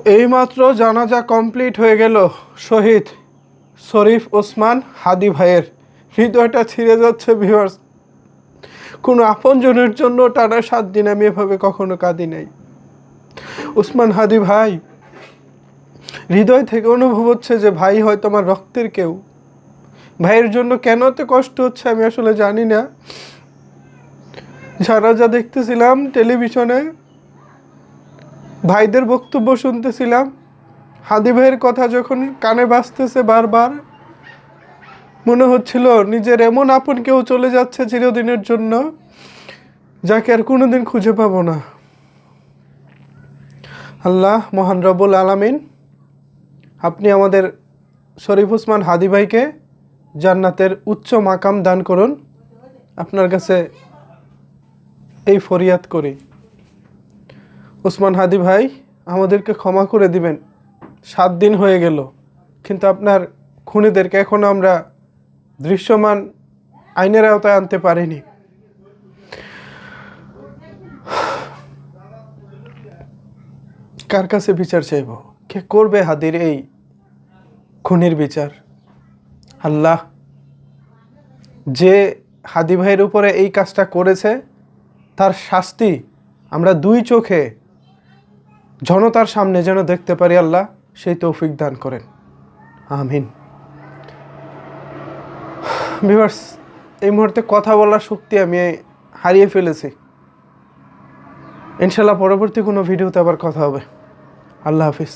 এইমাত্র জানাজা কমপ্লিট হয়ে গেল শহীদ শরীফ ওসমান হাদি ভাইয়ের। হৃদয়টা ছিঁড়ে যাচ্ছে ভিউয়ার্স। কোনো আপনজনের জন্য টানা 7 দিন আমি এভাবে কখনো কাঁদি নাই। ওসমান হাদি ভাই, হৃদয় থেকে অনুভব হচ্ছে যে ভাই হয়তো আমার রক্তের কেউ। ভাইয়ের জন্য কেন এত কষ্ট হচ্ছে আমি আসলে জানি না। জানাজা দেখতেছিলাম টেলিভিশনে, ভাইদের বক্তব্য শুনতেছিলাম, হাদি ভাইয়ের কথা যখন কানে বাজতেছে বারবার, মনে হচ্ছিল নিজের এমন আপন কেউ চলে যাচ্ছে চিরদিনের জন্য, যাকে আর কোনোদিন খুঁজে পাবো না। আল্লাহ মহান রব্বুল আলামিন, আপনি আমাদের শরীফ ওসমান হাদি ভাইকে জান্নাতের উচ্চ মাকাম দান করুন। আপনার কাছে এই ফরিয়াদ করি। ওসমান হাদি ভাই, আমাদেরকে ক্ষমা করে দিবেন। 7 দিন হয়ে গেল, কিন্তু আপনার খুনিদেরকে এখনো আমরা দৃশ্যমান আইনের আওতায় আনতে পারিনি। কার কাছে বিচার চাইব? কে করবে হাদির এই খুনির বিচার? আল্লাহ, যে হাদি ভাইয়ের উপরে এই কাজটা করেছে তার শাস্তি আমরা 2 চোখে জনতার সামনে যেন দেখতে পারি, আল্লাহ সেই তৌফিক দান করেন, আমিন। ভিউয়ার্স, এই মুহূর্তে কথা বলার শক্তি আমি হারিয়ে ফেলেছি। ইনশাল্লাহ পরবর্তী কোনো ভিডিওতে আবার কথা হবে। আল্লাহ হাফিজ।